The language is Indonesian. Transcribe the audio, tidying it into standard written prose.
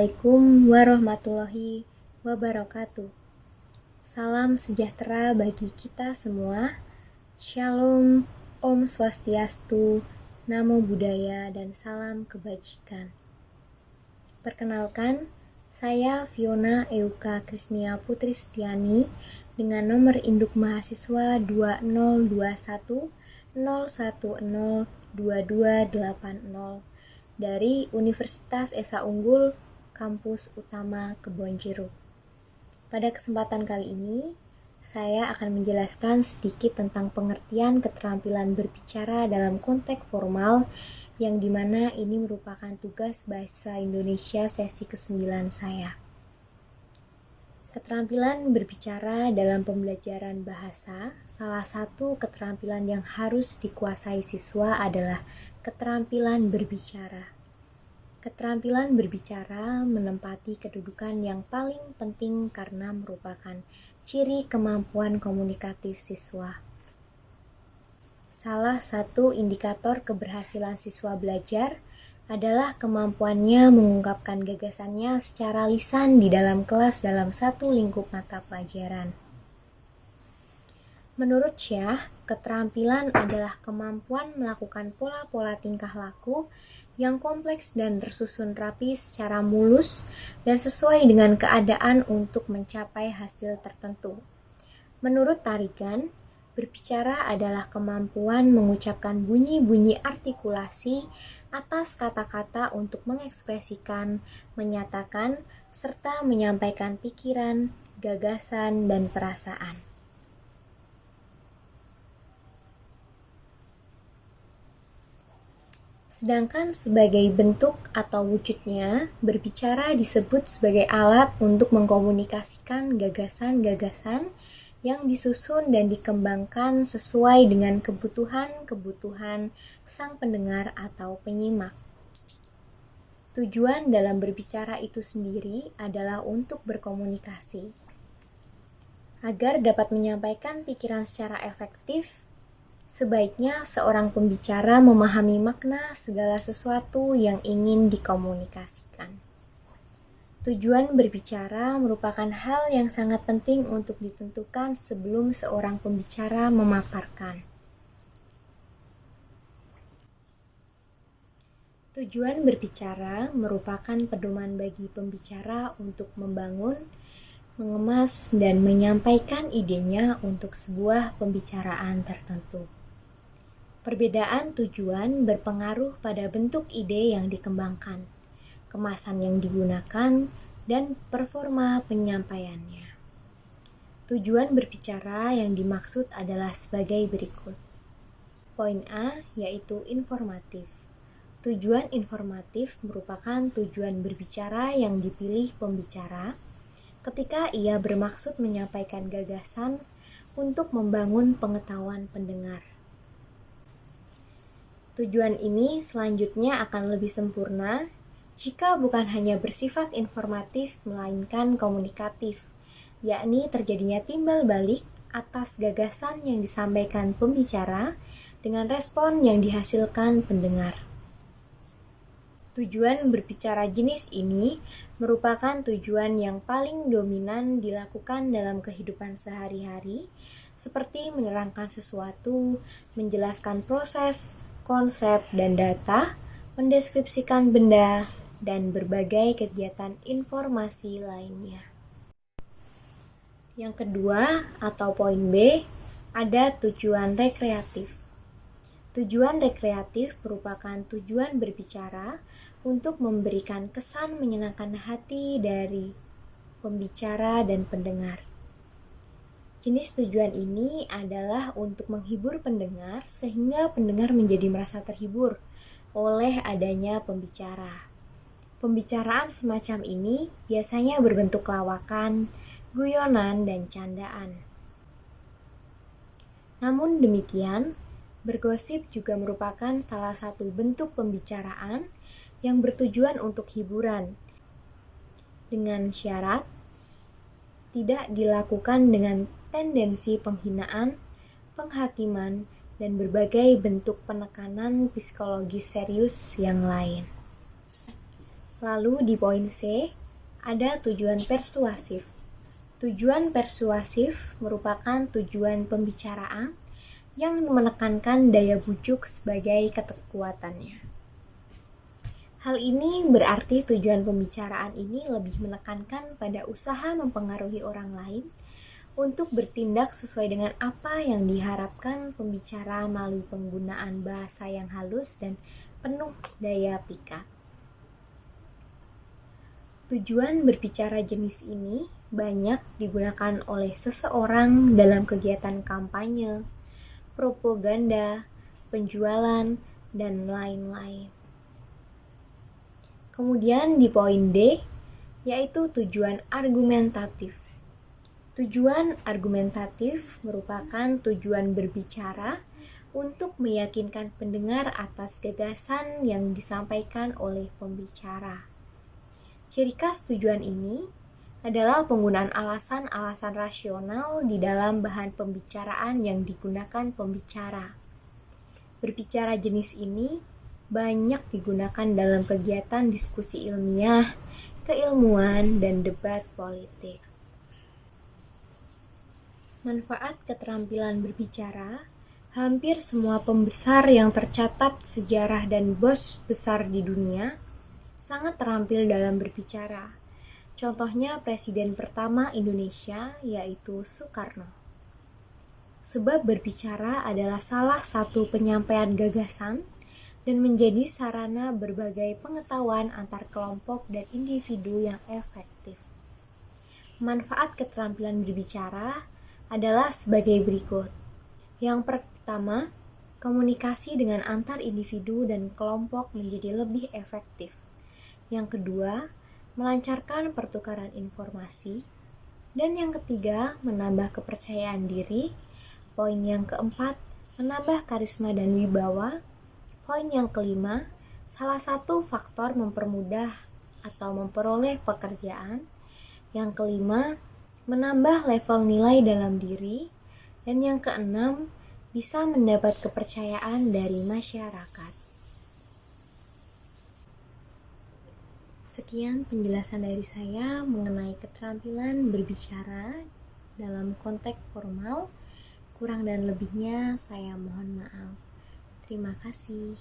Assalamualaikum warahmatullahi wabarakatuh. Salam sejahtera bagi kita semua. Shalom, Om Swastiastu, Namo Buddhaya, dan salam kebajikan. Perkenalkan, saya Fiona Euka Krisnia Putri Setiani dengan nomor induk mahasiswa 2021 010 2280 dari Universitas Esa Unggul, Kampus Utama Kebonjeruk. Pada kesempatan kali ini, saya akan menjelaskan sedikit tentang pengertian keterampilan berbicara dalam konteks formal, yang dimana ini merupakan tugas Bahasa Indonesia sesi ke-9 saya. Keterampilan berbicara dalam pembelajaran bahasa, salah satu keterampilan yang harus dikuasai siswa adalah keterampilan berbicara. Keterampilan berbicara menempati kedudukan yang paling penting karena merupakan ciri kemampuan komunikatif siswa. Salah satu indikator keberhasilan siswa belajar adalah kemampuannya mengungkapkan gagasannya secara lisan di dalam kelas dalam satu lingkup mata pelajaran. Menurut Syah, keterampilan adalah kemampuan melakukan pola-pola tingkah laku yang kompleks dan tersusun rapi secara mulus dan sesuai dengan keadaan untuk mencapai hasil tertentu. Menurut Tarigan, berbicara adalah kemampuan mengucapkan bunyi-bunyi artikulasi atas kata-kata untuk mengekspresikan, menyatakan, serta menyampaikan pikiran, gagasan, dan perasaan. Sedangkan sebagai bentuk atau wujudnya, berbicara disebut sebagai alat untuk mengkomunikasikan gagasan-gagasan yang disusun dan dikembangkan sesuai dengan kebutuhan-kebutuhan sang pendengar atau penyimak. Tujuan dalam berbicara itu sendiri adalah untuk berkomunikasi. Agar dapat menyampaikan pikiran secara efektif, sebaiknya seorang pembicara memahami makna segala sesuatu yang ingin dikomunikasikan. Tujuan berbicara merupakan hal yang sangat penting untuk ditentukan sebelum seorang pembicara memaparkan. Tujuan berbicara merupakan pedoman bagi pembicara untuk membangun, mengemas, dan menyampaikan idenya untuk sebuah pembicaraan tertentu. Perbedaan tujuan berpengaruh pada bentuk ide yang dikembangkan, kemasan yang digunakan, dan performa penyampaiannya. Tujuan berbicara yang dimaksud adalah sebagai berikut. Poin A, yaitu informatif. Tujuan informatif merupakan tujuan berbicara yang dipilih pembicara ketika ia bermaksud menyampaikan gagasan untuk membangun pengetahuan pendengar. Tujuan ini selanjutnya akan lebih sempurna jika bukan hanya bersifat informatif melainkan komunikatif, yakni terjadinya timbal balik atas gagasan yang disampaikan pembicara dengan respon yang dihasilkan pendengar. Tujuan berbicara jenis ini merupakan tujuan yang paling dominan dilakukan dalam kehidupan sehari-hari, seperti menerangkan sesuatu, menjelaskan proses, konsep, dan data, mendeskripsikan benda, dan berbagai kegiatan informasi lainnya. Yang kedua, atau poin B, ada tujuan rekreatif. Tujuan rekreatif merupakan tujuan berbicara untuk memberikan kesan menyenangkan hati dari pembicara dan pendengar. Jenis tujuan ini adalah untuk menghibur pendengar sehingga pendengar menjadi merasa terhibur oleh adanya pembicara. Pembicaraan semacam ini biasanya berbentuk lawakan, guyonan, dan candaan. Namun demikian, bergosip juga merupakan salah satu bentuk pembicaraan yang bertujuan untuk hiburan, dengan syarat tidak dilakukan dengan tendensi penghinaan, penghakiman, dan berbagai bentuk penekanan psikologis serius yang lain. Lalu di poin C, ada tujuan persuasif. Tujuan persuasif merupakan tujuan pembicaraan yang menekankan daya bujuk sebagai kekuatannya. Hal ini berarti tujuan pembicaraan ini lebih menekankan pada usaha mempengaruhi orang lain untuk bertindak sesuai dengan apa yang diharapkan pembicara melalui penggunaan bahasa yang halus dan penuh daya pikat. Tujuan berbicara jenis ini banyak digunakan oleh seseorang dalam kegiatan kampanye, propaganda, penjualan, dan lain-lain. Kemudian di poin D, yaitu tujuan argumentatif. Tujuan argumentatif merupakan tujuan berbicara untuk meyakinkan pendengar atas gagasan yang disampaikan oleh pembicara. Ciri khas tujuan ini adalah penggunaan alasan-alasan rasional di dalam bahan pembicaraan yang digunakan pembicara. Berbicara jenis ini banyak digunakan dalam kegiatan diskusi ilmiah, keilmuan, dan debat politik. Manfaat keterampilan berbicara, hampir semua pembesar yang tercatat sejarah dan bos besar di dunia sangat terampil dalam berbicara. Contohnya Presiden pertama Indonesia, yaitu Soekarno. Sebab berbicara adalah salah satu penyampaian gagasan dan menjadi sarana berbagai pengetahuan antar kelompok dan individu yang efektif. Manfaat keterampilan berbicara adalah sebagai berikut. Yang pertama, komunikasi dengan antar individu dan kelompok menjadi lebih efektif. Yang kedua, melancarkan pertukaran informasi. Dan yang ketiga, menambah kepercayaan diri. Poin yang keempat, menambah karisma dan wibawa. Poin yang kelima, salah satu faktor mempermudah atau memperoleh pekerjaan. Yang kelima, menambah level nilai dalam diri. Dan yang keenam, bisa mendapat kepercayaan dari masyarakat. Sekian penjelasan dari saya mengenai keterampilan berbicara dalam konteks formal. Kurang dan lebihnya saya mohon maaf. Terima kasih.